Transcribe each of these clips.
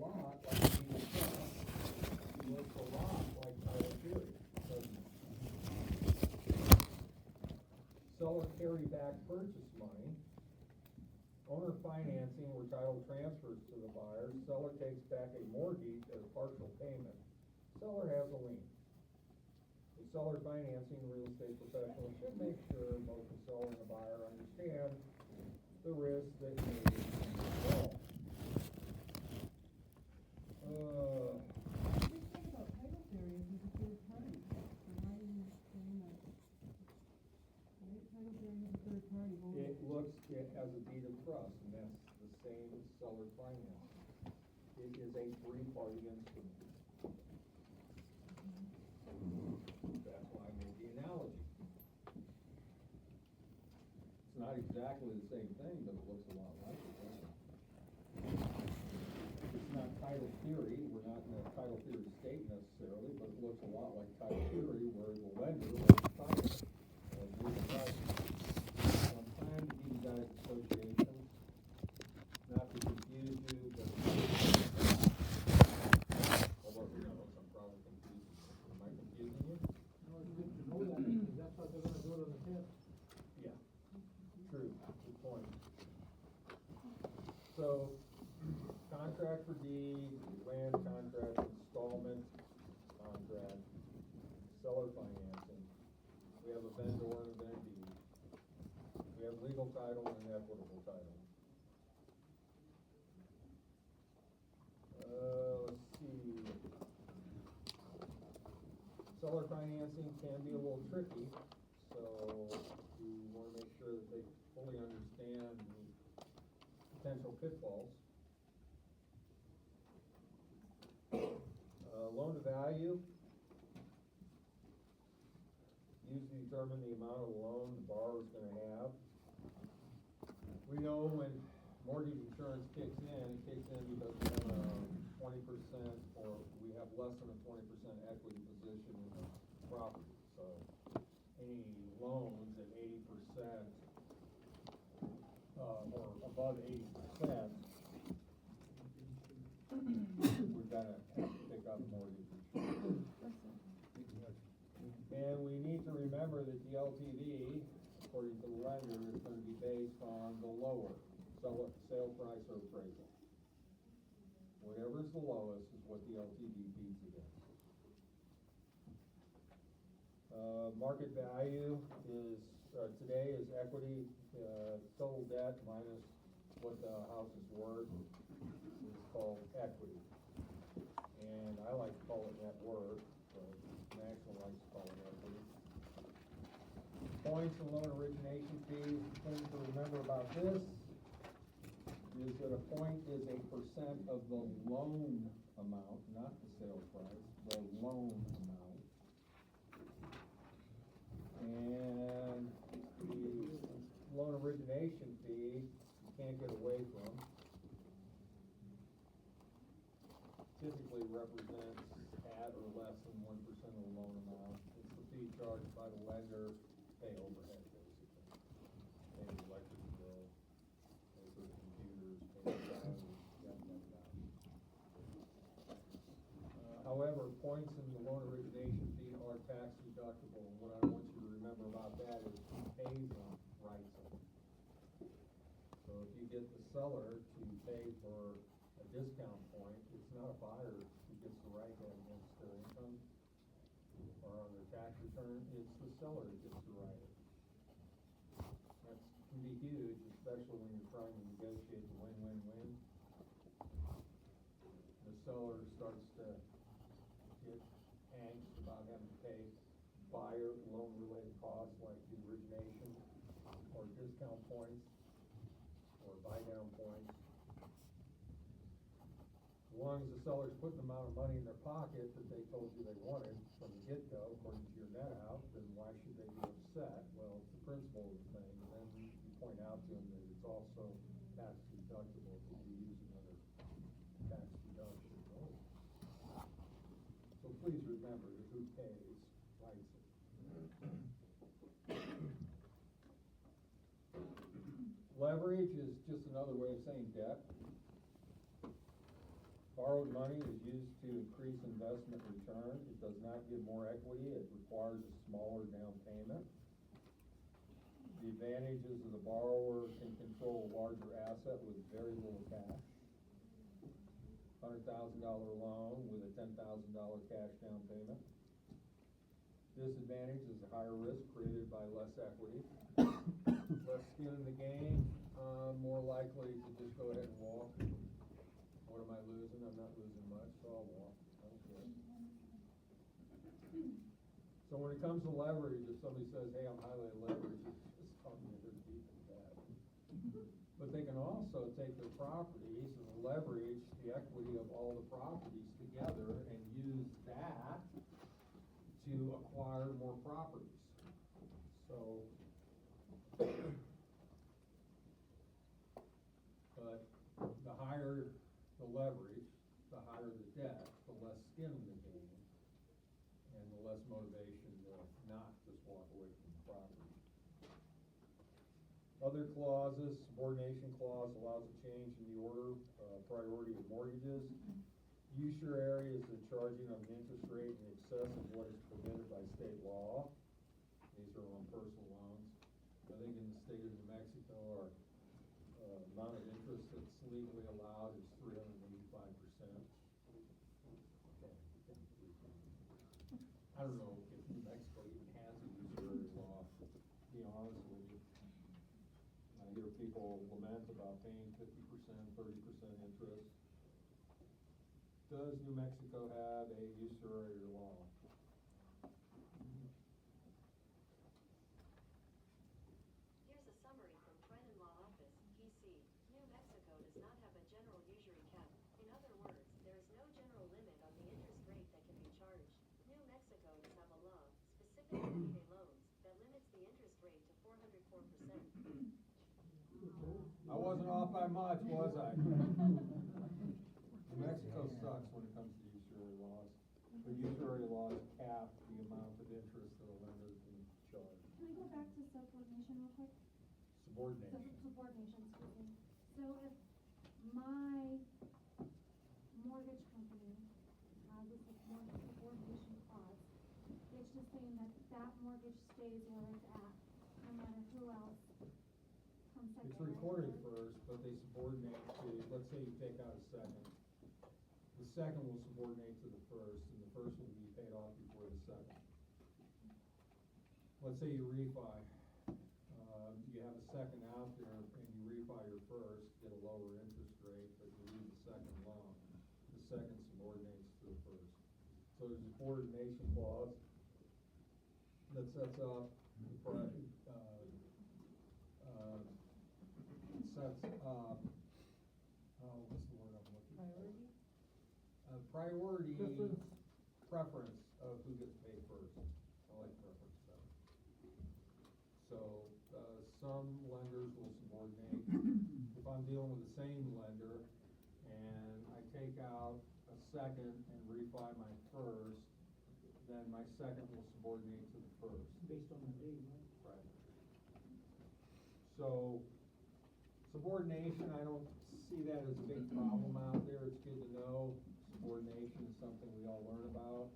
lot like a deed of trust. It looks a lot like title theory, doesn't it? Seller carryback purchase money. Owner financing where title transfers to the buyer. Seller takes back a mortgage as partial payment. Seller has a lien. The seller financing real estate professional should make sure both the seller and the buyer understand the risk that may involve. Just think about title theory as a third party. So why are you saying that? Right? Title theory is a third party. It looks, it has a deed of trust, and that's the same as seller finance. It is a three-party instrument. That's why I made the analogy. It's not exactly the same thing, but it looks a lot like it, doesn't it? It's not title theory, we're not in a title theory state necessarily, but it looks a lot like title theory where the lender was the title. I'm trying to give you guys associations, not to confuse you, but although who knows, I'm probably confusing you. Am I confusing you? No, it's good to know that, because that's how they're gonna do it on the test. Yeah, true, good point. So, contract for deed, land contract, installment contract, seller financing. We have a vendor and a vendee. We have legal title and equitable title. Let's see. Seller financing can be a little tricky, so we want to make sure that they fully understand the potential pitfalls. Loan to value. Usually determine the amount of loan the borrower is going to have. We know when mortgage insurance kicks in, it kicks in because we have a 20% or we have less than a 20% equity position in the property. So any loans at 80% or above 80%, we're gonna have to pick up mortgage insurance. And we need to remember that the LTV, according to the lender, is going to be based on the lower sale price or appraisal. Whatever's the lowest is what the LTV feeds against. Market value is, today is equity, total debt minus what the house is worth is called equity. And I like to call it net worth, but National likes to call it equity. Points and loan origination fees. The thing to remember about this is that a point is a percent of the loan amount, not the sale price, the loan amount. And the loan origination fee, you can't get away from. Typically represents at or less than 1% of the loan amount. It's the fee charged by the lender, pay overhead basically. Pay the electric bill, pay for the computers, pay the salaries, yada. However, points in the loan origination fee are tax deductible. And what I want you to remember about that is who pays them, writes them. So if you get the seller to pay for a discount point, it's not a buyer who gets to write that against their income or on their tax return, it's the seller who gets to write it. That can be huge, especially when you're trying to negotiate the win-win-win. The seller starts to get angst about having to pay buyer loan-related costs like the origination or discount points or buy-down points. As long as the seller's putting the amount of money in their pocket that they told you they wanted from the get-go, according to your net out, then why should they be upset? Well, it's the principle of the thing, and then you point out to them that it's also tax deductible if you use another tax deduction. So please remember that who pays writes it. Leverage is just another way of saying debt. Borrowed money is used to increase investment return. It does not give more equity. It requires a smaller down payment. The advantages of the borrower can control a larger asset with very little cash. $100,000 loan with a $10,000 cash down payment. Disadvantage is a higher risk created by less equity. Less skin in the game, more likely to just go ahead and walk. What am I losing? I'm not losing much, so I'll walk. I don't care. So when it comes to leverage, if somebody says, hey, I'm highly leveraged, it's just talking to their deep in bad. But they can also take their properties and leverage the equity of all the properties together and use that to acquire more properties. So, but the higher the leverage, the higher the debt, the less skin in the game, and the less motivation to not just walk away from the property. Other clauses, subordination clause allows a change in the order, priority of mortgages. Use your areas of charging of an interest rate in excess of what is permitted by state law. These are on personal loans. I think in the state of New Mexico, our amount of interest that's legally allowed is 385%. I don't know if New Mexico even has a usury law, to be honest with you. I hear people lament about paying 50%, 30% interest. Does New Mexico have a usury law? Here's a summary from Brennan Law Office, PC. New Mexico does not have a general usury cap. In other words, there is no general limit on the interest rate that can be charged. New Mexico does have a law, specifically payday loans, that limits the interest rate to 404%. I wasn't off by much, was I? New Mexico sucks when it comes to usury laws. The usury laws cap the amount of interest that a lender can charge. Can we go back to subordination real quick? Subordination. Subordination, excuse me. So if my mortgage company has a subordination clause, it's just saying that that mortgage stays where it's at, no matter who else comes second. It's recorded first, but they subordinate to, let's say you take out a second. The second will subordinate to the first, and the first will be paid off before the second. Let's say you refi, you have a second out there, and you refi your first, get a lower interest rate, but you leave the second loan. The second subordinates to the first. So there's a subordination clause that sets up the sets up, what's the word I'm looking for? Priority preference of who gets paid first. I like preference better. So, some lenders will subordinate. If I'm dealing with the same lender and I take out a second and refi my first, then my second will subordinate to the first. Based on the date, right? Right. So, subordination, I don't see that as a big problem out there. It's good to know. Subordination is something we all learn about.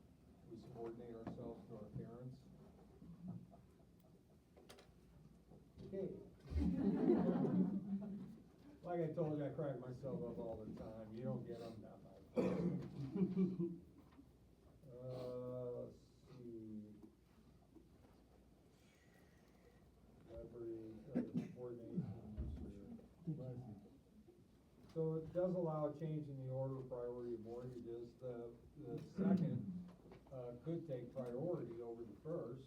We subordinate ourselves to our parents. Okay. Like I told you, I crack myself up all the time. You don't get them that much. Let's see. Leverage, subordination. So it does allow a change in the order of priority of mortgages. The second could take priority over the first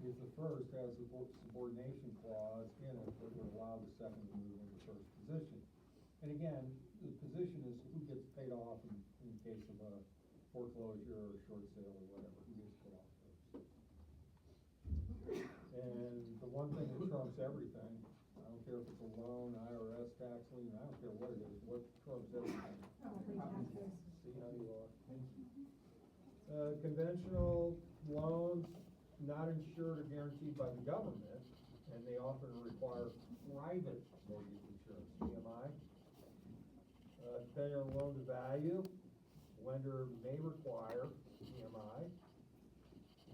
if the first has a subordination clause in it that would allow the second to move into first position. And again, the position is who gets paid off in case of a foreclosure or a short sale or whatever, who gets paid off first. And the one thing that trumps everything, I don't care if it's a loan, IRS tax lien, I don't care what it is, what trumps everything. See how you are. Conventional loans, not insured or guaranteed by the government, and they often require private mortgage insurance, PMI. Depending on loan to value, lender may require PMI.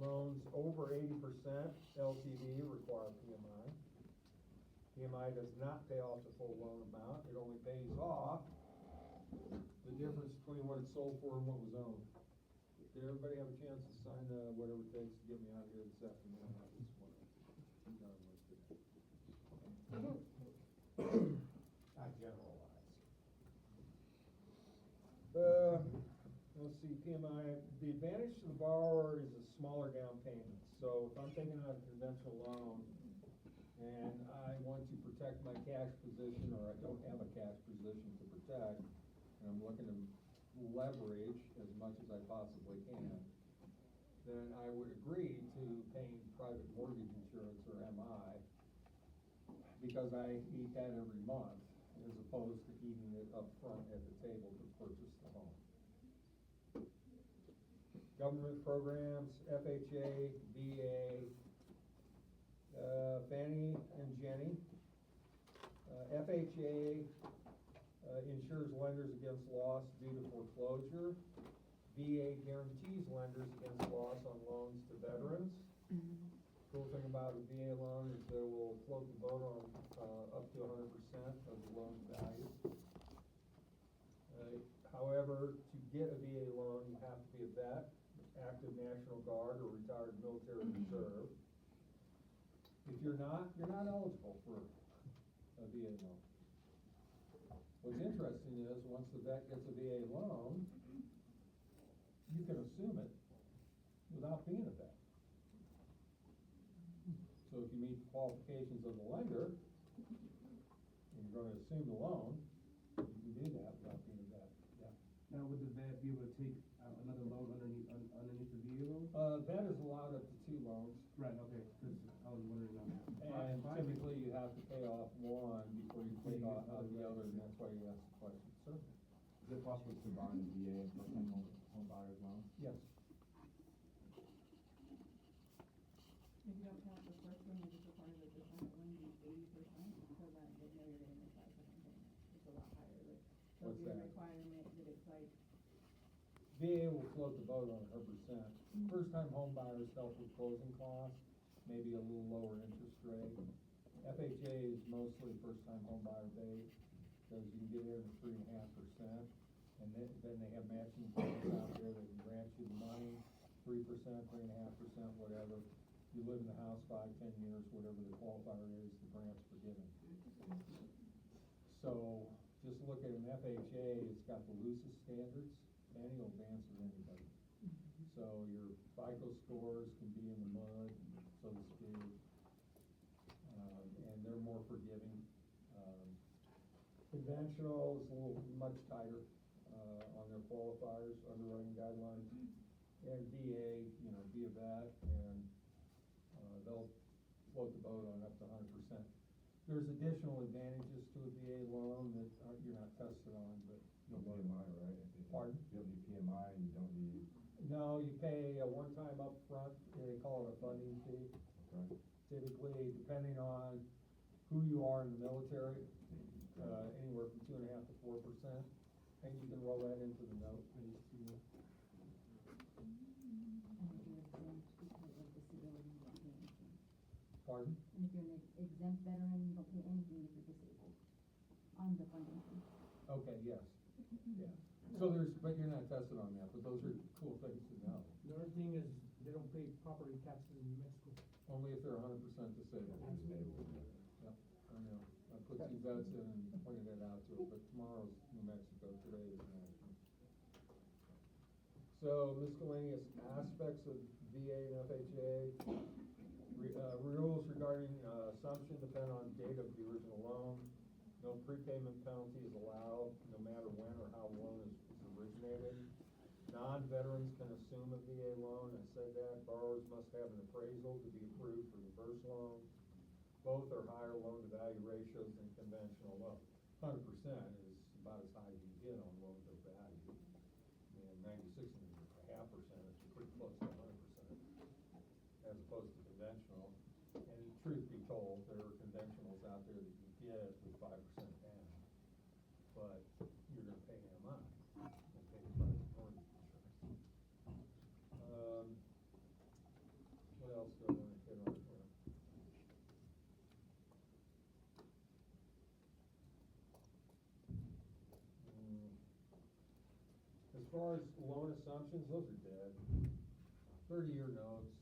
Loans over 80% LTV require PMI. PMI does not pay off the full loan amount, it only pays off the difference between what it sold for and what was owned. Did everybody have a chance to sign whatever it takes to get me out of here this afternoon? I just want to be done with today. I generalize. Let's see, PMI, the advantage to the borrower is a smaller down payment. So if I'm taking out a conventional loan and I want to protect my cash position, or I don't have a cash position to protect, and I'm looking to leverage as much as I possibly can, then I would agree to paying private mortgage insurance, or MI, because I eat that every month, as opposed to eating it up front at the table to purchase the home. Government programs, FHA, VA, Fannie and Jenny. FHA insures lenders against loss due to foreclosure. VA guarantees lenders against loss on loans to veterans. Cool thing about a VA loan is they will float the boat on up to 100% of the loan value. However, to get a VA loan, you have to be a vet, active National Guard, or retired military reserve. If you're not eligible for a VA loan. What's interesting is, once the vet gets a VA loan, you can assume it without being a vet. So if you meet the qualifications of the lender, and you're gonna assume the loan, you can do that without being a vet, yeah. Now, would the vet be able to take another loan underneath the VA loan? Vet is allowed up to 2 loans. Right, okay, because I was wondering on that. And typically you have to pay off one before you pay off the other, and that's why you ask the question, sir? Is it possible to combine the VA and first-time home buyers loan? Yes. If you don't count the first one, you just require that the second one be 80%, so that they know you're getting the 5% payment. It's a lot higher, like, so What's if your that? requirement that it's like, VA will float the boat on 100%. First-time home buyers help with closing costs, maybe a little lower interest rate. FHA is mostly first-time home buyer based, because you can get in at 3.5%, and then they have matching funds out there that can grant you the money, 3%, 3.5%, whatever. You live in the house 5, 10 years, whatever the qualifier is, the grant's forgiven. So, just look at an FHA, it's got the loosest standards. Fannie will dance with anybody. So your FICO scores can be in the mud, so to speak, and they're more forgiving. Conventional is a little much tighter on their qualifiers, underwriting guidelines. And VA, be a vet, and they'll float the boat on up to 100%. There's additional advantages to a VA loan that you're not tested on, but No PMI, right? Pardon? You don't need PMI and you don't need. no, you pay a one-time upfront, they call it a funding fee. Okay. Typically, depending on who you are in the military, anywhere from 2.5% to 4%, and you can roll that into the note. And if you're exempt because of disability, you don't pay anything. Pardon? And if you're an exempt veteran, you don't pay anything if you're disabled on the funding fee. Okay, yes, yeah. So but you're not tested on that, but those are cool things to know. Another thing is, they don't pay property taxes in New Mexico. Only if they're 100% disabled. Yep, I know. I put 2 vets in and pointed that out to it, but tomorrow's New Mexico, today is national. So miscellaneous aspects of VA and FHA. Rules regarding assumption depend on date of the original loan. No prepayment penalty is allowed, no matter when or how the loan is originated. Non-veterans can assume a VA loan, I said that. Borrowers must have an appraisal to be approved for the first loan. Both are higher loan-to-value ratios than conventional loan. 100% is about as high as you get on loan-to-value. And 96.5% is pretty close to 100%, as opposed to conventional. And truth be told, there are conventionals out there that you get with 5% down, but you're gonna pay far as loan assumptions, those are dead. 30-year notes,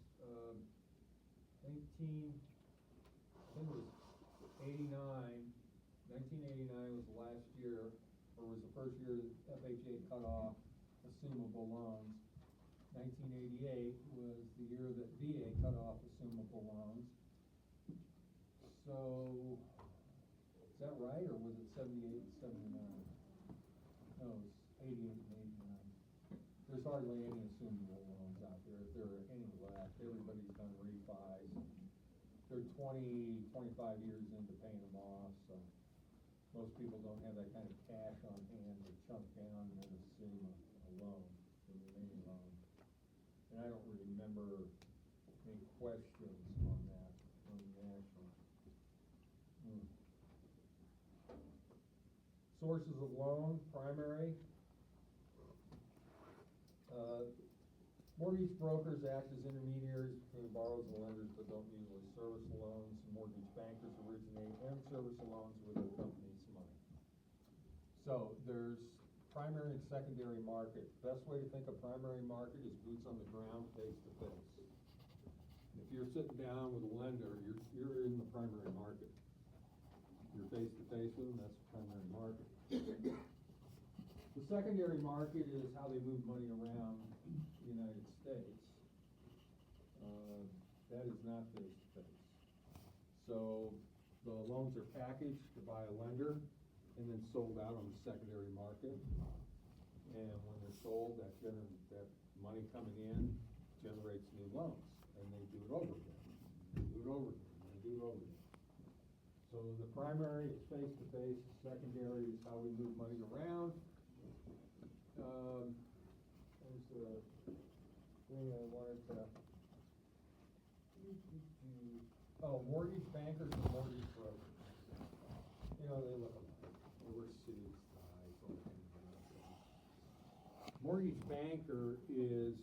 19, I think it was 1989 was the last year, or was the first year that FHA cut off assumable loans. 1988 was the year that VA cut off assumable loans. So, is that right, or was it 78 and 79? No, it was 88 and 89. There's hardly any assumable loans out there, if there are any left. Everybody's done refis. They're 20, 25 years into paying them off, so most people don't have that kind of cash on hand to chunk down and then assume a loan, the remaining loan. And I don't remember any questions on that on the national. Sources of loan, primary. Mortgage brokers act as intermediaries between borrowers and lenders, but don't usually service the loans. Mortgage bankers originate and service the loans with their company's money. So there's primary and secondary market. Best way to think of primary market is boots on the ground, face to face. If you're sitting down with a lender, you're in the primary market. You're face to face with them, that's the primary market. The secondary market is how they move money around the United States. That is not face to face. So the loans are packaged by a lender and then sold out on the secondary market. And when they're sold, that money coming in generates new loans, and they do it over again. They do it over again, and they do it over again. So the primary is face to face, the secondary is how we move money around. There's a thing I wanted to, mortgage bankers and mortgage brokers. You know, they look alike. They wear suits, ties, all that kind of nonsense. Mortgage banker is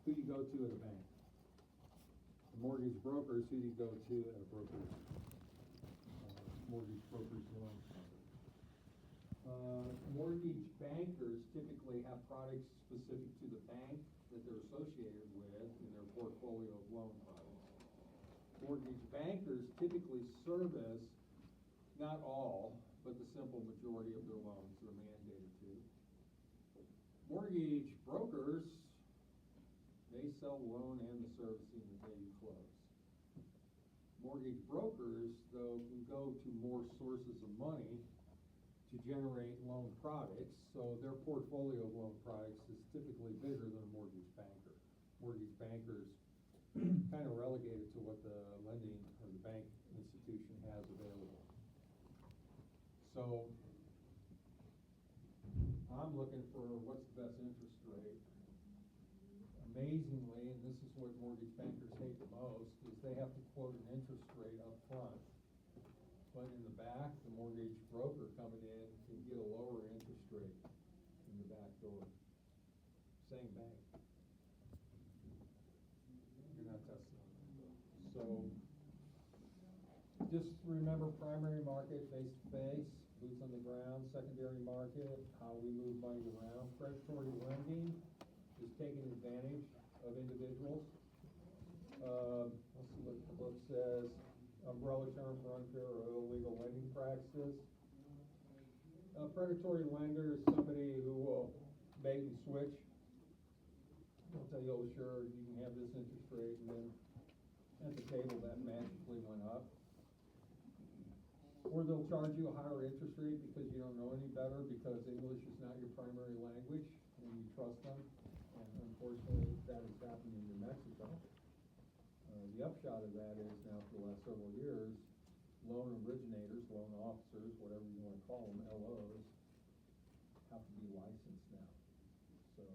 who you go to at a bank. The mortgage broker is who you go to at a brokerage, mortgage broker's loan company. Mortgage bankers typically have products specific to the bank that they're associated with in their portfolio of loan products. Mortgage bankers typically service, not all, but the simple majority of their loans they're mandated to. Mortgage brokers, they sell the loan and the servicing the day you close. Mortgage brokers, though, can go to more sources of money to generate loan products, so their portfolio of loan products is typically bigger than a mortgage banker. Mortgage bankers kind of relegated to what the lending or the bank institution has available. So I'm looking for what's the best interest rate. Amazingly, and this is what mortgage bankers hate the most, is they have to quote an interest rate up front. But in the back, the mortgage broker coming in can get a lower interest rate in the back door. Same bank. You're not testing on that though. So just remember primary market, face to face, boots on the ground, secondary market, how we move money around. Predatory lending is taking advantage of individuals. Let's see what the book says. Umbrella term for unfair or illegal lending practices. A predatory lender is somebody who will bait and switch. They'll tell you, oh sure, you can have this interest rate, and then at the table that magically went up. Or they'll charge you a higher interest rate because you don't know any better, because English is not your primary language and you trust them. And unfortunately, that has happened in New Mexico. The upshot of that is now for the last several years, loan originators, loan officers, whatever you want to call them, LOs, have to be licensed now. So,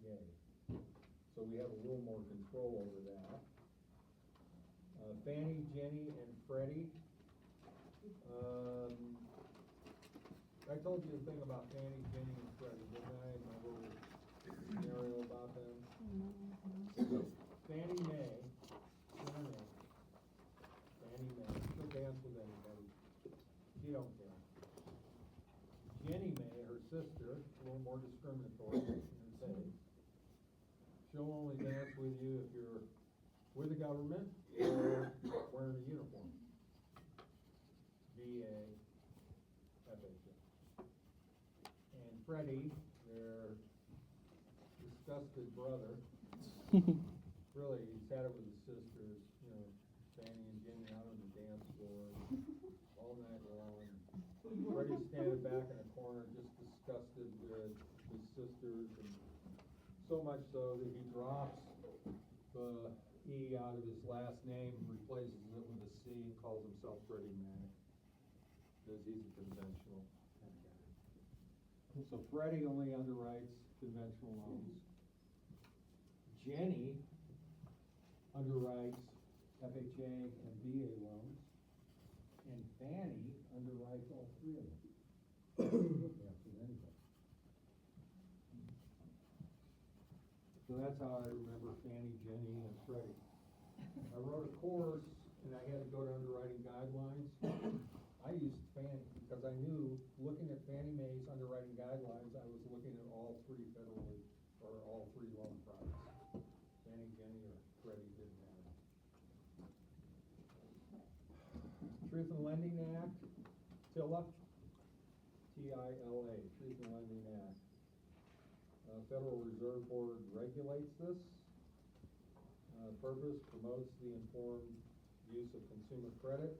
yay. So we have a little more control over that. Fannie, Jenny, and Freddie. I told you the thing about Fannie, Jenny, and Freddie, didn't I? My little scenario about them. Fannie Mae, Fannie Mae, she'll dance with anybody. She don't care. Jenny Mae, her sister, a little more discriminatory in her pay. She'll only dance with you if you're with the government or wearing a uniform. VA, FHA. And Freddie, their disgusted brother, really, he's had it with his sisters, you know, Fanny and Jenny out on the dance floor all night long. Freddie's standing back in a corner, just disgusted with his sisters, and so much so that he drops the E out of his last name and replaces it with a C and calls himself Freddie Mac, because he's a conventional kind of guy. So Freddie only underwrites conventional loans. Jenny underwrites FHA and VA loans, and Fanny underwrites all three of them. Yeah, for anything. So that's how I remember Fanny, Jenny, and Freddie. I wrote a course, and I had to go to underwriting guidelines. I used Fanny, because I knew, looking at Fannie Mae's underwriting guidelines, I was looking at all three federally, or all three loan products. Fannie, Jenny, or Freddie didn't matter. Truth in Lending Act, TILA, T-I-L-A, Truth in Lending Act. Federal Reserve Board regulates this. Purpose promotes the informed use of consumer credit.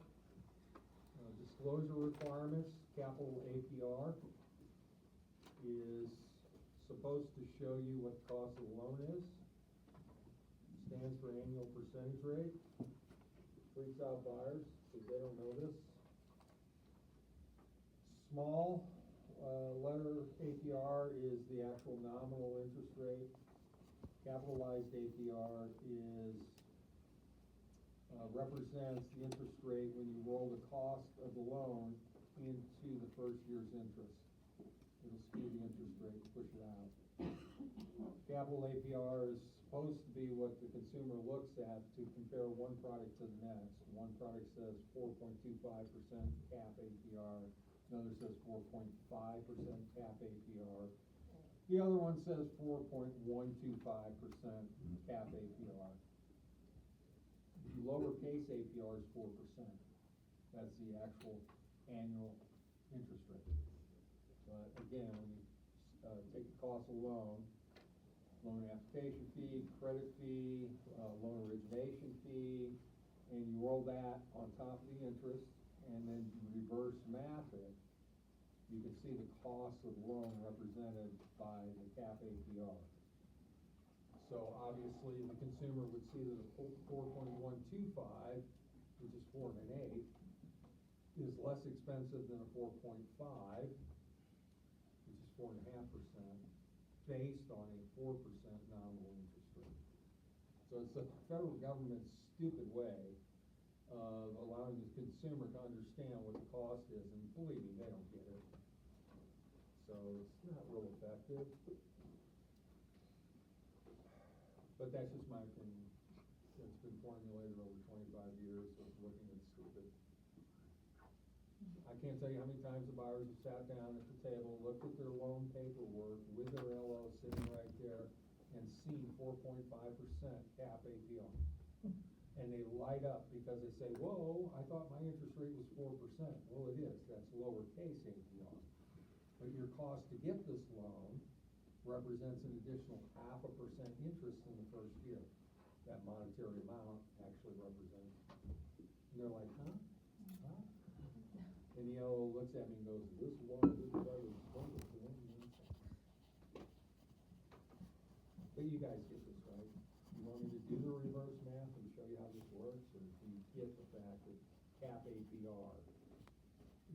Disclosure requirements, capital APR is supposed to show you what the cost of the loan is. Stands for annual percentage rate. Freaks out buyers because they don't know this. Small letter APR is the actual nominal interest rate. Capitalized APR is represents the interest rate when you roll the cost of the loan into the first year's interest. It'll skew the interest rate, push it out. Capital APR is supposed to be what the consumer looks at to compare one product to the next. One product says 4.25% cap APR. Another says 4.5% cap APR. The other one says 4.125% cap APR. The lowercase APR is 4%. That's the actual annual interest rate. But again, when you take the cost of loan application fee, credit fee, loan origination fee, and you roll that on top of the interest, and then you reverse math it, you can see the cost of the loan represented by the cap APR. So obviously, the consumer would see that a 4.125, which is 4 1/8, is less expensive than a 4.5, which is 4.5%, based on a 4% nominal interest rate. So it's the federal government's stupid way of allowing the consumer to understand what the cost is, and believe me, they don't get it. So it's not real effective. But that's just my opinion. It's been formulated over 25 years of looking at stupid. I can't tell you how many times the buyers have sat down at the table, looked at their loan paperwork with their LO sitting right there, and seen 4.5% cap APR. And they light up because they say, whoa, I thought my interest rate was 4%. Well, it is. That's lowercase APR. But your cost to get this loan represents an additional 0.5% interest in the first year. That monetary amount actually represents. And they're like, huh? Huh? And the LO looks at me and goes, this one, this brother is wonderful. But you guys get this, right? You want me to do the reverse math and show you how this works, or do you get the fact that cap APR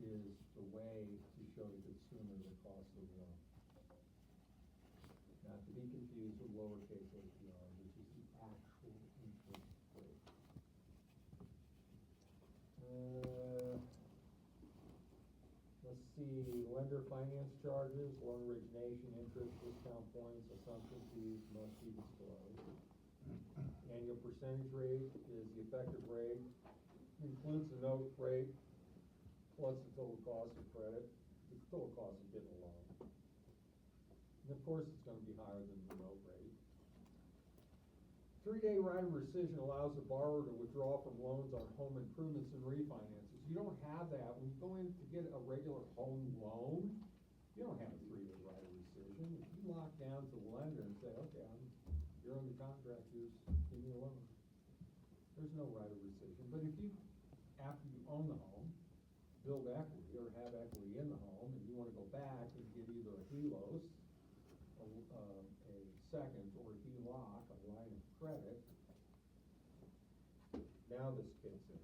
is the way to show the consumer the cost of the loan? Not to be confused with lowercase APR, which is the actual interest rate. Let's see, lender finance charges, loan origination, interest, discount points, assumption fees must be disclosed. Annual percentage rate is the effective rate, includes the note rate, plus the total cost of credit, the total cost of getting a loan. course it's gonna be higher than the note rate. 3-day right of rescission allows the borrower to withdraw from loans on home improvements and refinances. You don't have that. When you go in to get a regular home loan, you don't have a 3-day right of rescission. If you lock down to the lender and say, okay, you're under contract, give me a loan. There's no right of rescission. But if you, after you own the home, build equity or have equity in the home, and you wanna go back and get either a HELOS, a second, or a HELOC, a line of credit, now this kicks in.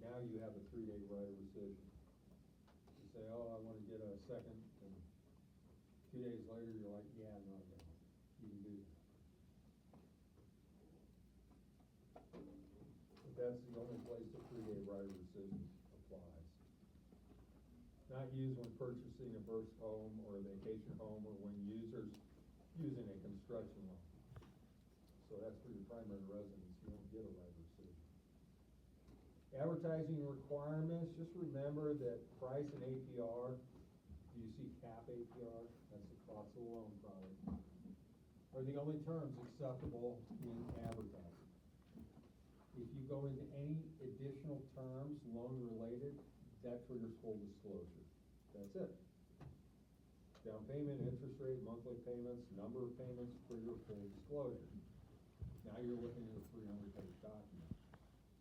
Now you have a 3-day right of rescission. You say, oh, I wanna get a second, and 2 days later, you're like, yeah, no, you can do that. But that's the only place the 3-day right of rescission applies. Not used when purchasing a burst home or a vacation home, or when users using a construction loan. So that's for your primary residence, you don't get a right of rescission. Advertising requirements, just remember that price and APR, do you see cap APR? That's the cost of the loan product, are the only terms acceptable in advertising. If you go into any additional terms, loan related, that triggers full disclosure. That's it. Down payment, interest rate, monthly payments, number of payments, trigger full disclosure. Now you're looking at a 300-page document.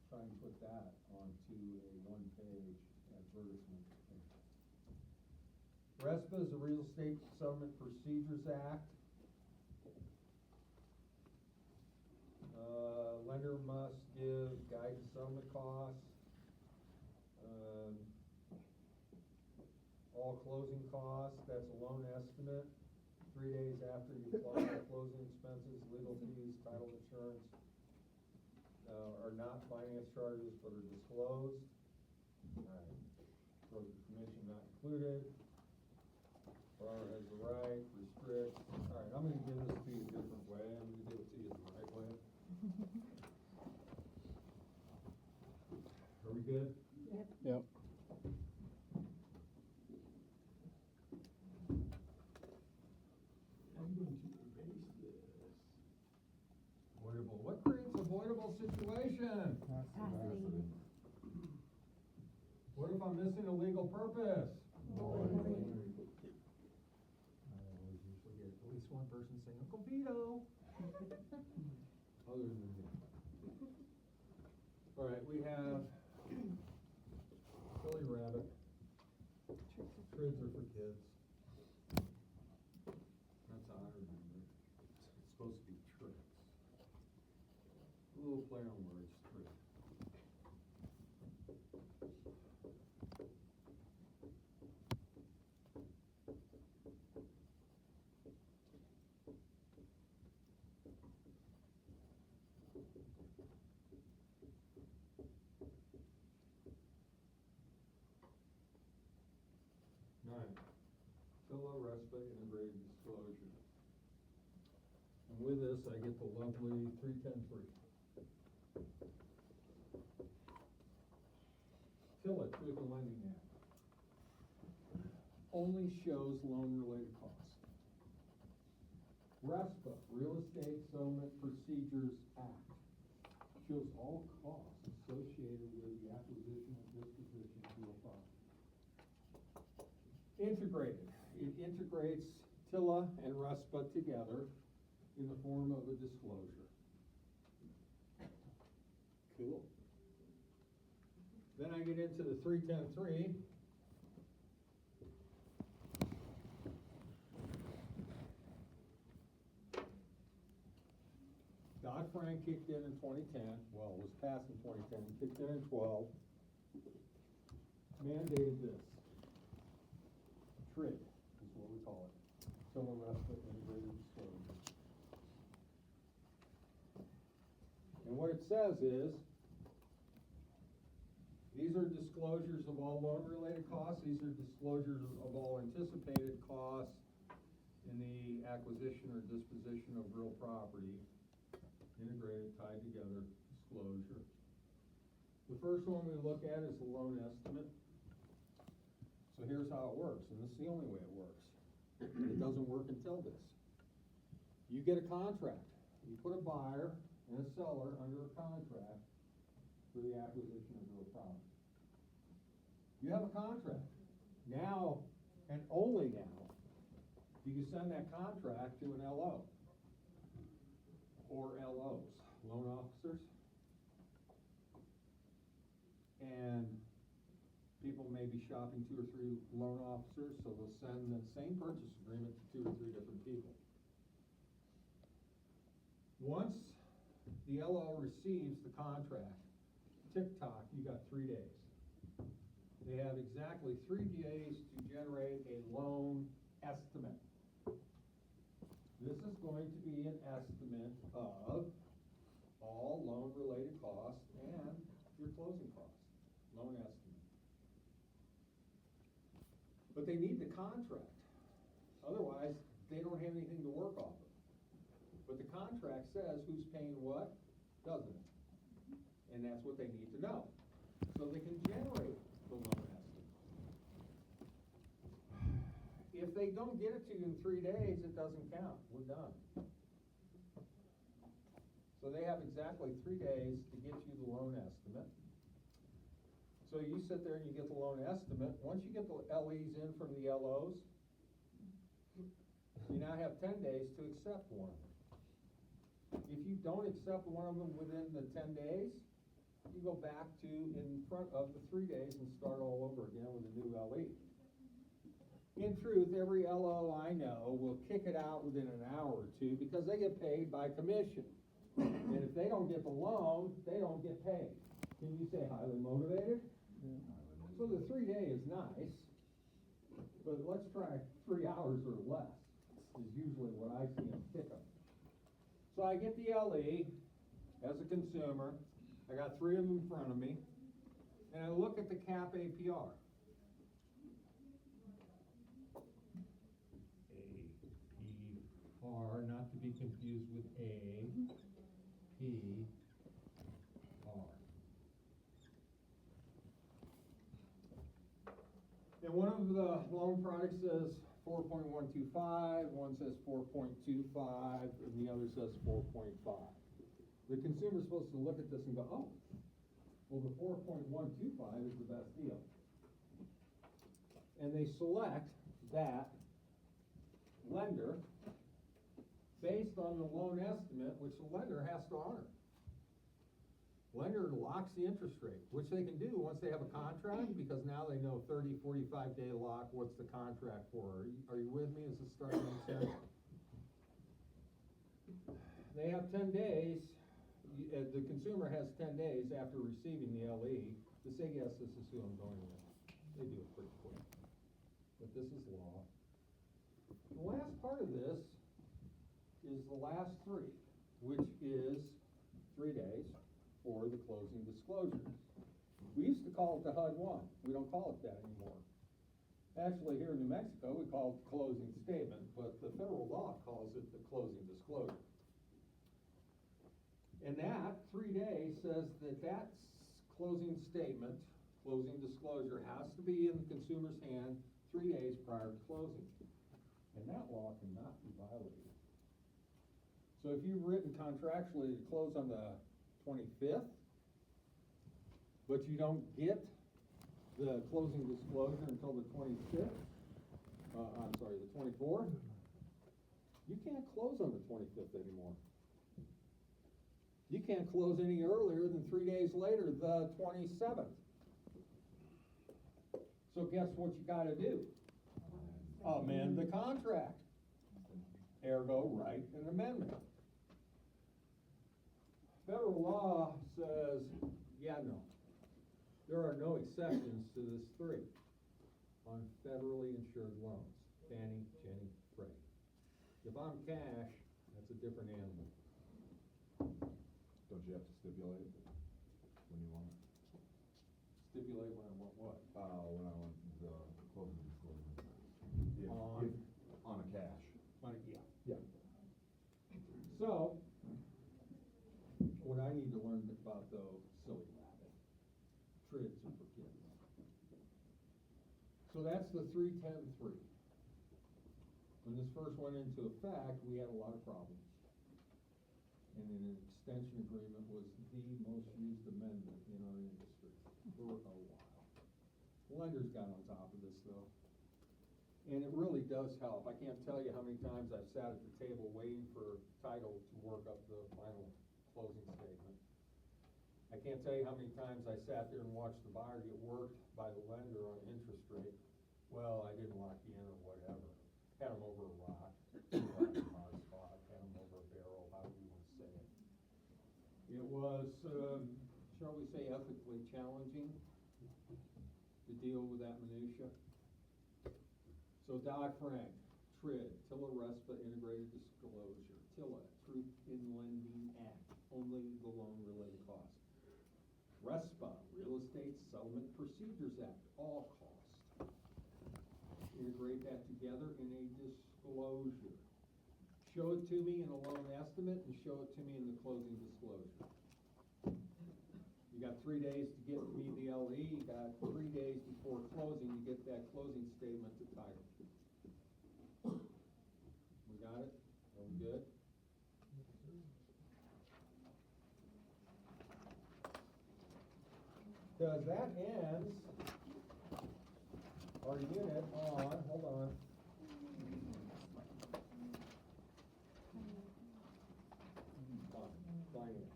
Try and put that onto a 1-page advertisement. RESPA is the Real Estate Settlement Procedures Act. Lender must give guide to settlement costs. All closing costs, that's a loan estimate. 3 days after you apply, closing expenses, legal fees, title insurance, are not finance charges but are disclosed. Alright, broker commission not included. Borrower has the right, restrict. Alright, I'm gonna give this to you a different way. I'm gonna give it to you the right way. Are we good? Yep. I'm going to erase this. Avoidable. What creates avoidable situation? Passing. What if I'm missing a legal purpose? I always usually get at least one person saying, Uncle Vito. Other than me. All right, we have Billy Rabbit. Trids are for kids. That's how I remember it. It's supposed to be tricks. A little play on words, trick. FILA RESPA integrated disclosure. And with this, I get the lovely 310.3. FILA, Truth in Lending Act, only shows loan-related costs. RESPA, Real Estate Settlement Procedures Act, shows all costs associated with the acquisition and disposition of real property. Integrated. It integrates TILA and RESPA together in the form of a disclosure. Cool. Then I get into the 310.3. Dodd-Frank kicked in 2010, well, it was passed in 2010, kicked in 12, mandated this. TRID is what we call it. TILA RESPA integrated disclosure. And what it says is, these are disclosures of all loan-related costs. These are disclosures of all anticipated costs in the acquisition or disposition of real property. Integrated, tied together, disclosure. The first one we look at is the loan estimate. So here's how it works, and this is the only way it works. It doesn't work until this. You get a contract, you put a buyer and a seller under a contract for the acquisition of real property. You have a contract. Now, and only now, do you send that contract to an LO or LOs, loan officers. And people may be shopping 2 or 3 loan officers, so they'll send the same purchase agreement to 2 or 3 different people. Once the LO receives the contract, tick-tock, you got 3 days. They have exactly 3 days to generate a loan estimate. This is going to be an estimate of all loan-related costs and your closing costs, loan estimate. But they need the contract. Otherwise, they don't have anything to work off of. But the contract says who's paying what, doesn't it? And that's what they need to know. So they can generate the loan estimate. If they don't get it to you in 3 days, it doesn't count. We're done. So they have exactly 3 days to get you the loan estimate. So you sit there and you get the loan estimate. Once you get the LEs in from the LOs, you now have 10 days to accept one of them. If you don't accept one of them within the 10 days, you go back to in front of the 3 days and start all over again with a new LE. In truth, every LO I know will kick it out within an hour or 2 because they get paid by commission. And if they don't get the loan, they don't get paid. Can you say highly motivated? So the 3 day is nice, but let's try 3 hours or less is usually what I see them pick up. So I get the LE as a consumer. I got 3 of them in front of me, and I look at the cap APR. APR, not to be confused with APR. And one of the loan products says 4.125, one says 4.25, and the other says 4.5. The consumer's supposed to look at this and go, oh, well, the 4.125 is the best deal. And they select that lender based on the loan estimate, which the lender has to honor. Lender locks the interest rate, which they can do once they have a contract, because now they know 30, 45-day lock, what's the contract for? Are you with me? Is this starting to make sense? They have 10 days, the consumer has 10 days after receiving the LE to say, yes, this is who I'm going with. They do it pretty quick. But this is law. The last part of this is the last 3, which is 3 days for the closing disclosures. We used to call it the HUD 1. We don't call it that anymore. Actually, here in New Mexico, we call it the closing statement, but the federal law calls it the closing disclosure. And that 3 days says that closing statement, closing disclosure, has to be in the consumer's hand 3 days prior to closing. And that law cannot be violated. So if you've written contractually to close on the 25th, but you don't get the closing disclosure until the 25th, the 24th, you can't close on the 25th anymore. You can't close any earlier than 3 days later, the 27th. So guess what you gotta do? Amend the contract. Ergo, write an amendment. Federal law says, yeah, no. There are no exceptions to this 3 on federally insured loans. Fannie, Jenny, Freddie. If I'm cash, that's a different animal. Don't you have to stipulate when you want it? Stipulate when I want what? When I want the closing disclosure. On a cash. Yeah. So, what I need to learn about though, silly rabbit, trids are for kids. So that's the 310-3. When this first went into effect, we had a lot of problems. And an extension agreement was the most used amendment in our industry for a while. Lenders got on top of this though. And it really does help. I can't tell you how many times I've sat at the table waiting for title to work up the final closing statement. I can't tell you how many times I sat there and watched the buyer get worked by the lender on interest rate. Well, I didn't lock you in or whatever. Had them over a rock, had them hard spot, had them over a barrel, however you want to say it. It was, shall we say, ethically challenging to deal with that minutia. So Dodd-Frank, TRID, TILA RESPA Integrated Disclosure, TILA, Truth in Lending Act, only the loan-related costs. RESPA, Real Estate Settlement Procedures Act, all costs. Integrate that together in a disclosure. Show it to me in a loan estimate and show it to me in the closing disclosure. You got 3 days to get me the LE, you got 3 days before closing to get that closing statement to title. We got it? Are we good? Because that ends our unit on, hold on. Finance.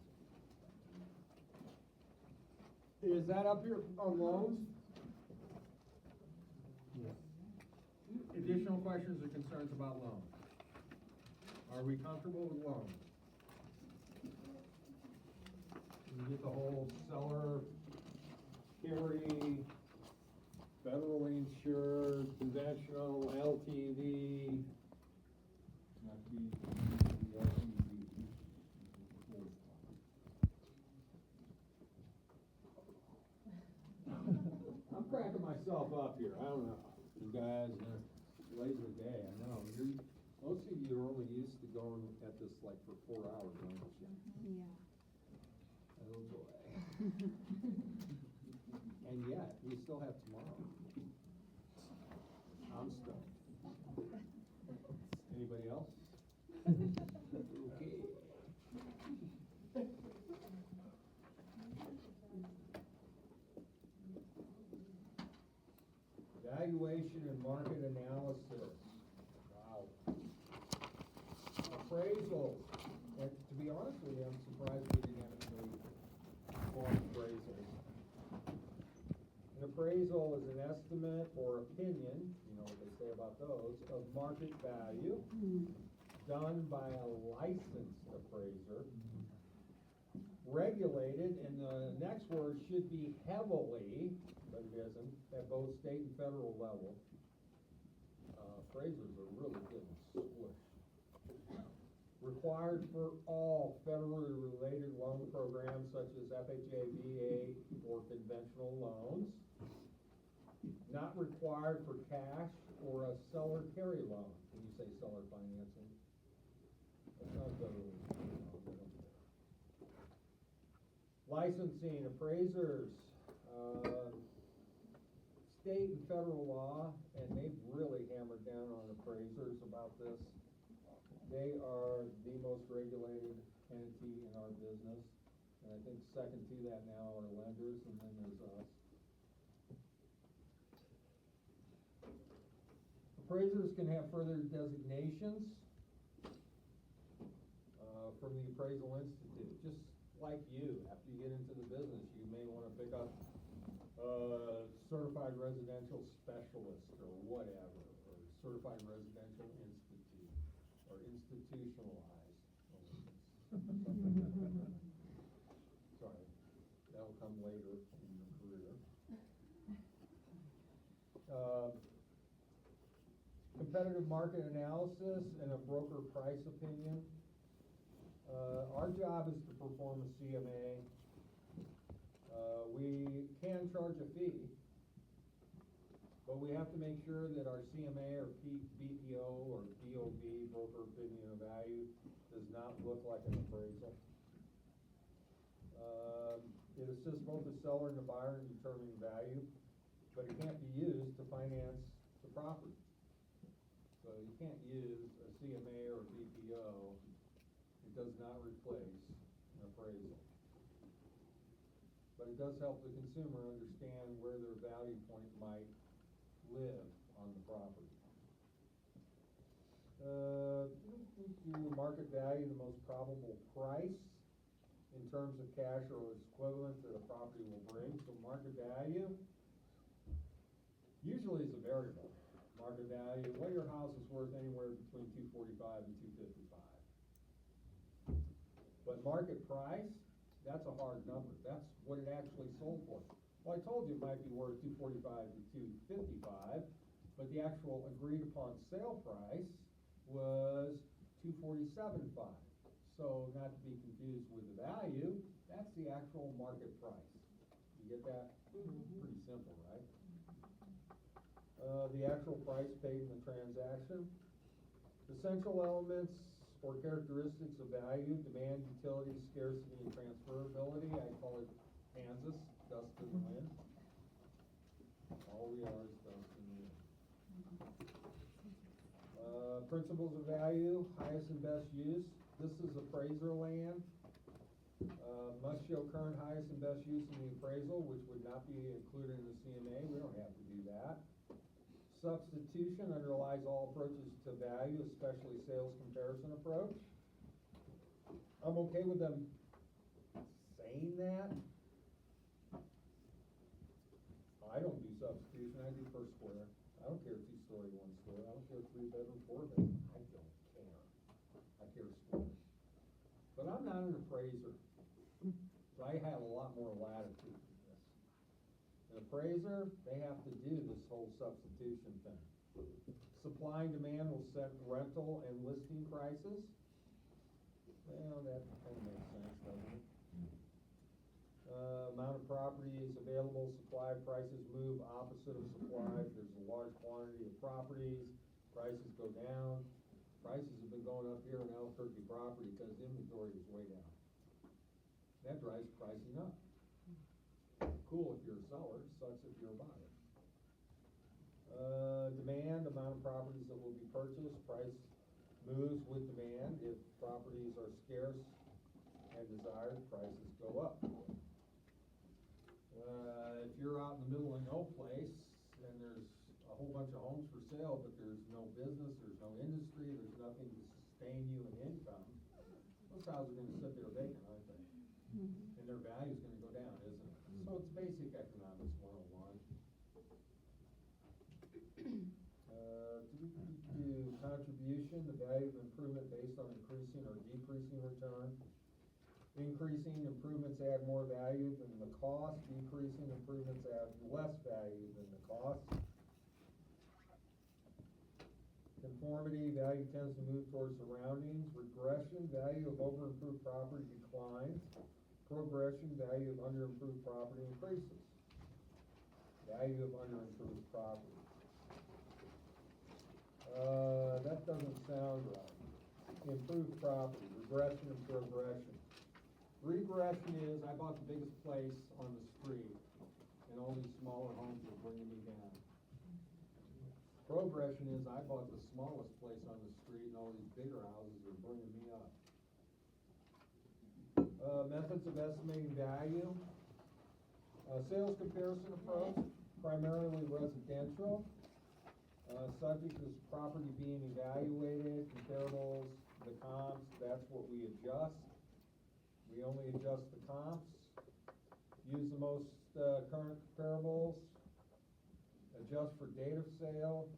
Is that up here on loans? Yes. Additional questions or concerns about loans? Are we comfortable with loans? You get the whole seller, carry, federally insured, conventional, LTV. Not the LTV. I'm cracking myself up here, I don't know. You guys, laser day, I know. Most of you are only used to going at this like for 4 hours, aren't you? Yeah. Oh boy. And yet, we still have tomorrow. I'm stoked. Anybody else? Okay. Valuation and market analysis. Wow. Appraisal. And to be honest with you, I'm surprised we didn't have anybody perform appraisals. An appraisal is an estimate or opinion, you know what they say about those, of market value done by a licensed appraiser, regulated, and the next word should be heavily, but it isn't, at both state and federal level. Appraisers are really getting squished. Required for all federally related loan programs such as FHA, VA, or conventional loans. Not required for cash or a seller carry loan. When you say seller financing, that's not federally. Licensing, appraisers, state and federal law, and they've really hammered down on appraisers about this. They are the most regulated entity in our business, and I think second to that now are lenders, and then there's us. Appraisers can have further designations from the Appraisal Institute, just like you. After you get into the business, you may want to pick up certified residential specialist or whatever, or certified residential institute, or institutionalized. Sorry, that'll come later in your career. Competitive market analysis and a broker price opinion. Our job is to perform a CMA. We can charge a fee, but we have to make sure that our CMA or BPO or BOV, broker opinion of value, does not look like an appraisal. It assists both the seller and the buyer in determining value, but it can't be used to finance the property. So you can't use a CMA or BPO. It does not replace an appraisal. But it does help the consumer understand where their value point might live on the property. Market value, the most probable price in terms of cash or its equivalent that a property will bring. So market value usually is a variable. Market value, well, your house is worth anywhere between $245 and $255. But market price, that's a hard number. That's what it actually sold for. Well, I told you it might be worth $245 to $255, but the actual agreed upon sale price was $247.5. So not to be confused with the value, that's the actual market price. You get that? Pretty simple, right? The actual price paid in the transaction. Essential elements or characteristics of value: demand, utility, scarcity, and transferability. I call it Kansas, dust in the wind. All we are is dust in the wind. Principles of value, highest and best use. This is appraiser land. Must show current highest and best use in the appraisal, which would not be included in the CMA. We don't have to do that. Substitution underlies all approaches to value, especially sales comparison approach. I'm okay with them saying that. I don't do substitution, I do per square. I don't care 2-story, 1-story. I don't care 3-bedroom, 4-bedroom. I don't care. I care square. But I'm not an appraiser. So I have a lot more latitude in this. An appraiser, they have to do this whole substitution thing. Supply and demand will set rental and listing prices. Well, that kind of makes sense, doesn't it? Amount of properties available, supply prices move opposite of supply. If there's a large quantity of properties, prices go down. Prices have been going up here in Albuquerque property because inventory is way down. That drives pricing up. Cool if you're a seller, sucks if you're a buyer. Demand, amount of properties that will be purchased, price moves with demand. If properties are scarce and desired, prices go up. If you're out in the middle of no place and there's a whole bunch of homes for sale, but there's no business, there's no industry, there's nothing to sustain you in income, those houses are gonna sit there vacant, aren't they? And their value's gonna go down, isn't it? So it's basic economics 101. Contribution, the value of improvement based on increasing or decreasing return. Increasing improvements add more value than the cost. Decreasing improvements add less value than the cost. Conformity, value tends to move towards surroundings. Regression, value of overimproved property declines. Progression, value of underimproved property increases. Value of underimproved property. That doesn't sound right. Improved property, regression and progression. Regression is, I bought the biggest place on the street, and all these smaller homes are bringing me down. Progression is, I bought the smallest place on the street, and all these bigger houses are bringing me up. Methods of estimating value. Sales comparison approach, primarily residential. Subject is property being evaluated, comparables, the comps, that's what we adjust. We only adjust the comps. Use the most current comparables. Adjust for date of sale.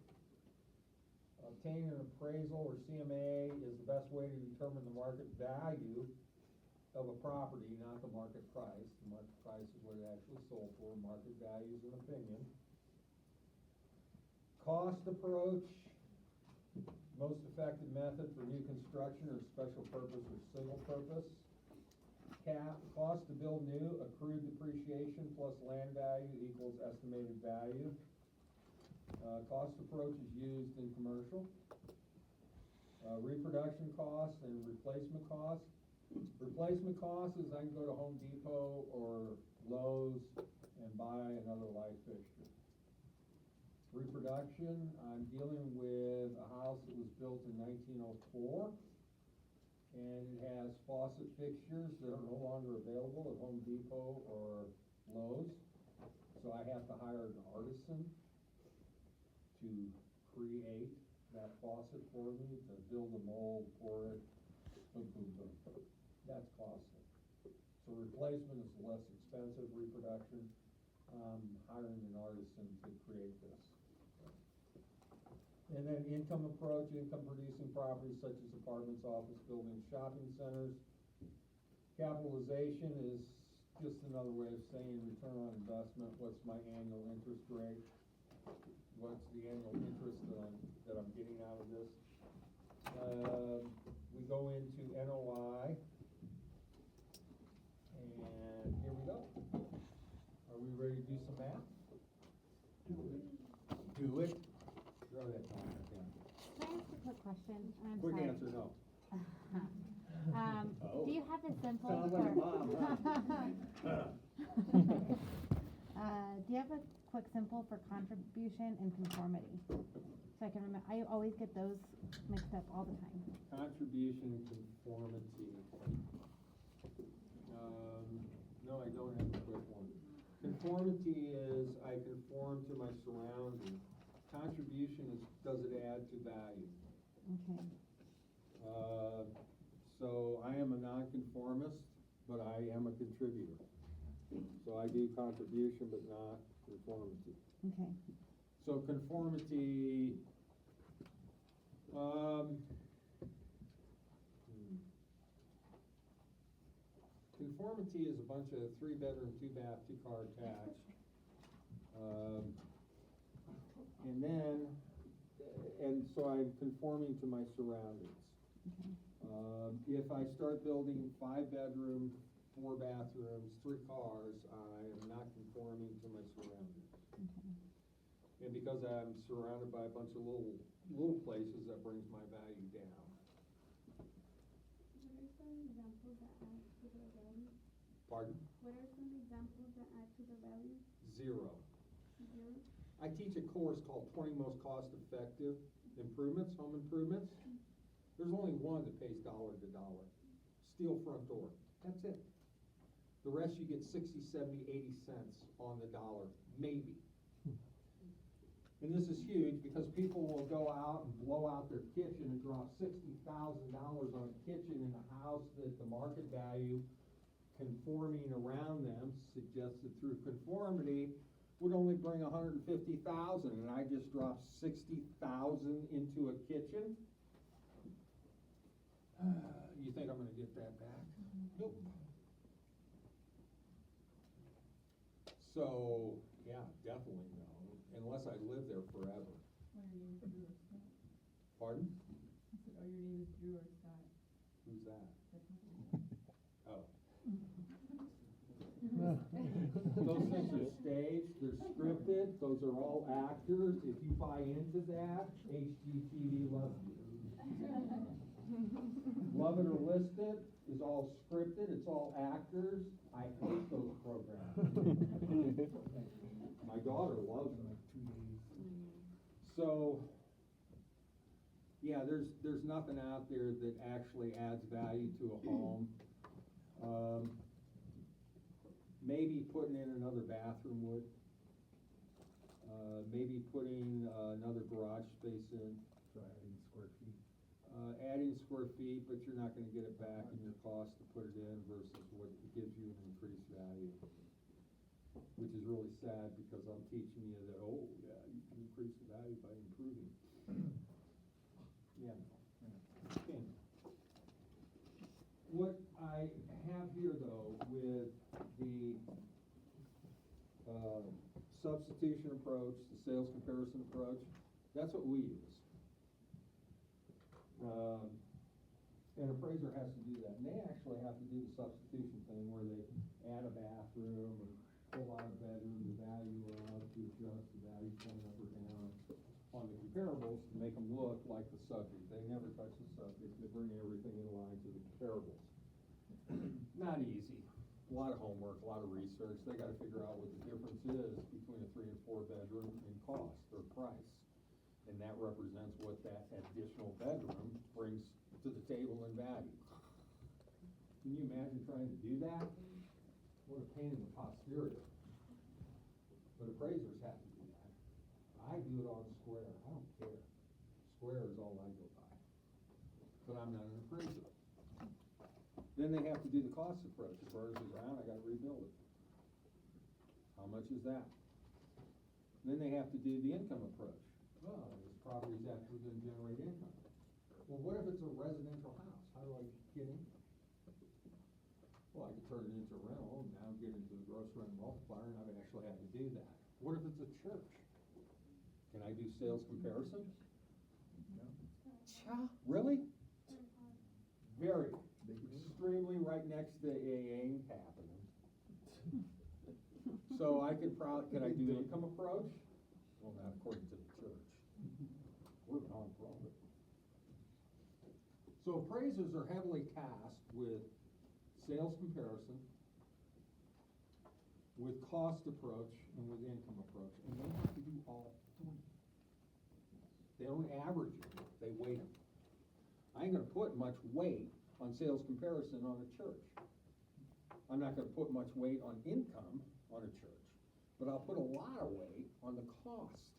Obtain an appraisal or CMA is the best way to determine the market value of a property, not the market price. The market price is what it actually sold for. Market value is an opinion. Cost approach, most effective method for new construction or special purpose or single purpose. Cost to build new, accrued depreciation plus land value equals estimated value. Cost approach is used in commercial. Reproduction costs and replacement costs. Replacement cost is I can go to Home Depot or Lowe's and buy another light fixture. reproduction, I'm dealing with a house that was built in 1904. And it has faucet fixtures that are no longer available at Home Depot or Lowe's. So I have to hire an artisan to create that faucet for me, to build a mold for it. Boom, boom, boom. That's costly. So replacement is less expensive, reproduction, hiring an artisan to create this. And then income approach, income producing properties such as apartments, office buildings, shopping centers. Capitalization is just another way of saying return on investment. What's my annual interest rate? What's the annual interest that I'm getting out of this? We go into NOI. And here we go. Are we ready to do some math? Do it. Throw that phone back down. Can I ask a quick question? I'm Quick sorry. answer, no. Do you have the simple Sounds for? like a mom, Do you have a quick simple for contribution and conformity? So I can remember, I always get those mixed up all the time. Contribution and conformity. No, I don't have a quick one. Conformity is I conform to my surroundings. Contribution is, does it add to value? Okay. So I am a nonconformist, but I am a contributor. So I do contribution, but not conformity. Okay. So conformity, conformity is a bunch of 3-bedroom, 2-bath, 2-car attached. And then, and so I'm conforming to my surroundings. Okay. If I start building 5-bedroom, 4 bathrooms, 3 cars, I am not conforming to my surroundings. Okay. And because I'm surrounded by a bunch of little places, that brings my value down. What are some examples that add to the value? Pardon? What are some examples that add to the value? 0. 0? I teach a course called 20 Most Cost-Effective Improvements, Home Improvements. There's only one that pays dollar to dollar. Steel front door. That's it. The rest you get 60, 70, 80 cents on the dollar, maybe. And this is huge because people will go out and blow out their kitchen and drop $60,000 on a kitchen in a house that the market value conforming around them, suggested through conformity, would only bring $150,000, and I just dropped $60,000 into a kitchen. You think I'm gonna get that back? Nope. So, yeah, definitely no, unless I live there forever. Well, your name is Drew or Scott. Pardon? I said, oh, your name is Drew or Scott. Who's that? That's not Oh. Those things are staged, they're scripted, those are all actors. If you buy into that, HGTV loves you. Love It or List It is all scripted, it's all actors. I hate those programs. My daughter loves them. So, yeah, there's nothing out there that actually adds value to a home. Maybe putting in another bathroom would. Maybe putting another garage space in. So adding square feet. Adding square feet, but you're not gonna get it back in your cost to put it in versus what gives you an increased value. Which is really sad because I'm teaching you that, oh, yeah, you can increase the value by improving. Yeah. Okay. What I have here though with the substitution approach, the sales comparison approach, that's what we use. An appraiser has to do that, and they actually have to do the substitution thing where they add a bathroom and pull out a bedroom, the value out to adjust the value point up or down on the comparables to make them look like the subject. They never touch the subject, they bring everything in line to the comparables. Not easy, a lot of homework, a lot of research. They gotta figure out what the difference is between a 3 and 4 bedroom in cost or price. and that represents what that additional bedroom brings to the table in value. Can you imagine trying to do that? What a pain in the posterior. But appraisers have to do that. I do it on Square, I don't care. Square is all I go by. But I'm not an appraiser. Then they have to do the cost approach. If ours is around, I gotta rebuild it. How much is that? Then they have to do the income approach. Well, this property's actually gonna generate income. Well, what if it's a residential house? How do I get in? Well, I could turn it into a rental, and now get into the gross rent multiplier, and I've actually had to do that. What if it's a church? Can I do sales comparison? Cha, really? Very, extremely right next to AA ain't happening. So I could can I do income approach? Well, not according to the church. We're non-profit. So appraisers are heavily tasked with sales comparison, with cost approach, and with income approach, and they have to do all three. They don't average it, they weight them. I ain't gonna put much weight on sales comparison on a church. I'm not gonna put much weight on income on a church, but I'll put a lot of weight on the cost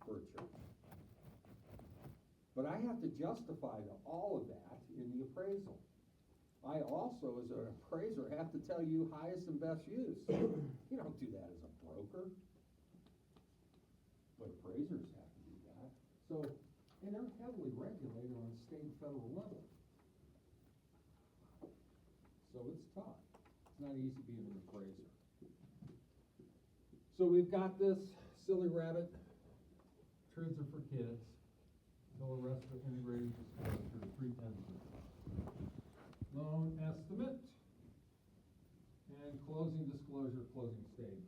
for a church. But I have to justify all of that in the appraisal. I also, as an appraiser, have to tell you highest and best use. You don't do that as a broker. But appraisers have to do that. So, and they're heavily regulated on a state and federal level. So it's tough. It's not easy being an appraiser. So we've got this silly rabbit, truths are for kids, until the rest of integrated disclosure, 310. Loan estimate, and closing disclosure, closing statement.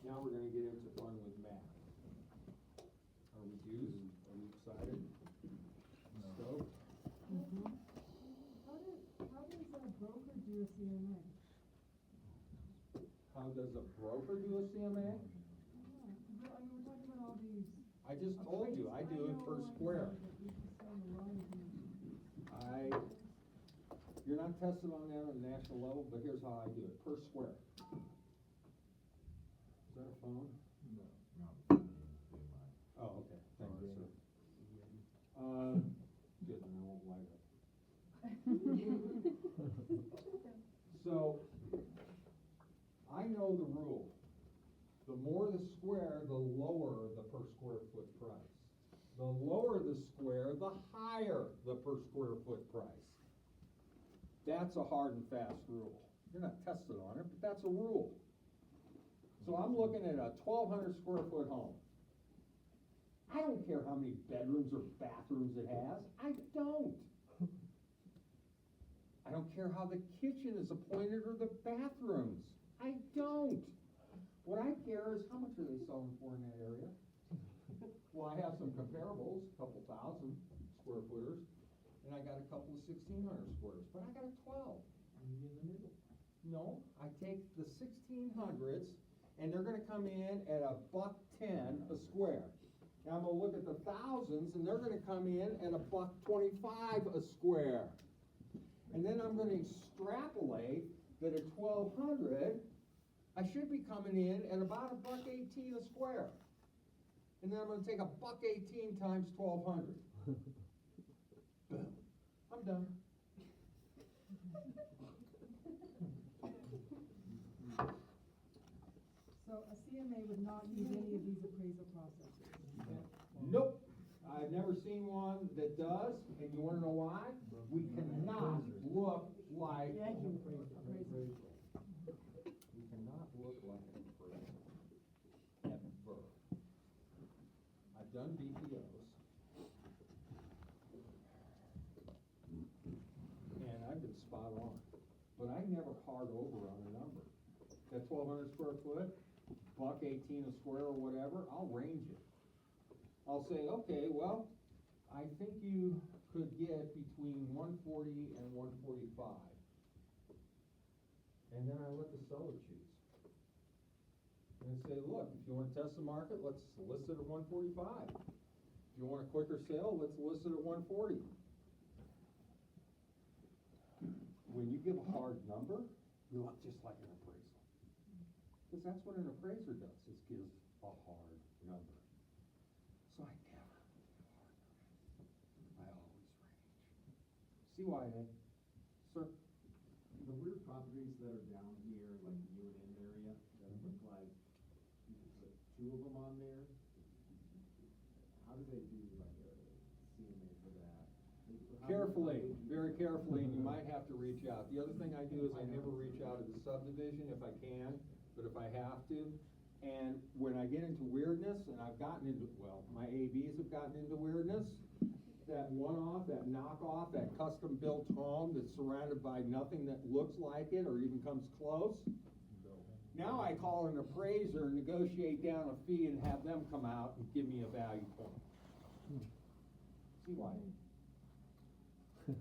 Now we're gonna get into fun with math. Are we used? Are we excited? Stoked? How does a broker do a CMA? How does a broker do a CMA? Yeah, I mean, we're talking about all these. I just told you, I do it per square. You're not tested on that on a national level, but here's how I do it, per square. Is that a phone? No. Oh, okay, thank you, sir. Good, then I won't light up. So, I know the rule. The more the square, the lower the per square foot price. The lower the square, the higher the per square foot price. That's a hard and fast rule. You're not tested on it, but that's a rule. So I'm looking at a 1,200 square foot home. I don't care how many bedrooms or bathrooms it has. I don't. I don't care how the kitchen is appointed or the bathrooms. I don't. What I care is how much are they selling for in that area? Well, I have some comparables, a couple thousand square footers, and I got a couple of 1,600 squares, but I got a 12. In the middle. No, I take the 1,600s, and they're gonna come in at $1.10 a square. Now I'm gonna look at the thousands, and they're gonna come in at $1.25 a square. And then I'm gonna extrapolate that at 1,200, I should be coming in at about $1.18 a square. And then I'm gonna take $1.18 times 1,200. Boom. I'm done. So a CMA would not use any of these appraisal processes? Nope. I've never seen one that does, and you wanna know why? We cannot look like. Yeah, you appraisal. We cannot look like an appraiser. Ever. I've done BPOs. And I've been spot on, but I never hard over on a number. That 1,200 square foot, $1.18 a square or whatever, I'll range it. I'll say, okay, well, I think you could get between 140 and 145. And then I let the seller choose. and say, look, if you wanna test the market, let's list it at 145. If you want a quicker sale, let's list it at 140. When you give a hard number, you look just like an appraisal. Because that's what an appraiser does, is gives a hard number. So I never give a hard number. I always range. CYA, sir? The weird properties that are down here, like the U&N area, that look like you could put two of them on there. How do they do like a CMA for that? Carefully, very carefully, and you might have to reach out. The other thing I do is I never reach out to the subdivision if I can, but if I have to. And when I get into weirdness, and I've gotten into, well, my ABs have gotten into weirdness, that one-off, that knockoff, that custom-built home that's surrounded by nothing that looks like it or even comes close. Now I call an appraiser and negotiate down a fee and have them come out and give me a value point. See why? Did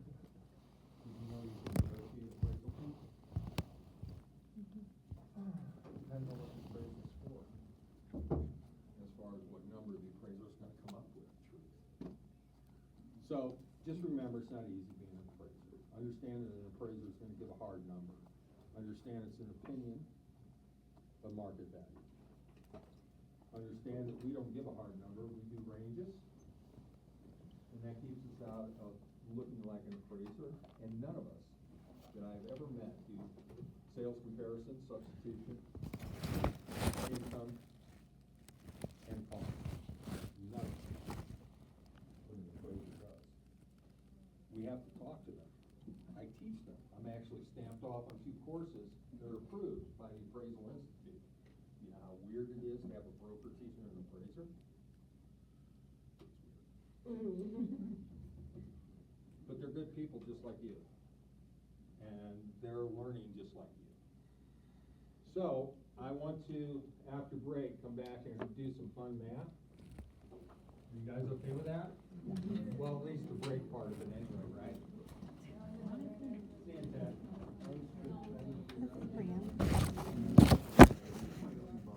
you know you can negotiate appraisal fees? Depends on what the appraiser's for. As far as what number the appraiser's gonna come up with, truth. So, just remember, it's not easy being an appraiser. Understand that an appraiser's gonna give a hard number. Understand it's an opinion of market value. Understand that we don't give a hard number, we do ranges. And that keeps us out of looking like an appraiser, and none of us that I've ever met do sales comparison, substitution, income, and cost. None of us. What an appraiser does. We have to talk to them. I teach them. I'm actually stamped off on 2 courses that are approved by the Appraisal Institute. You know how weird it is to have a broker teaching an appraiser? But they're good people just like you. And they're learning just like you. So, I want to, after break, come back and do some fun math. You guys okay with that? Well, at least the break part of it anyway, right?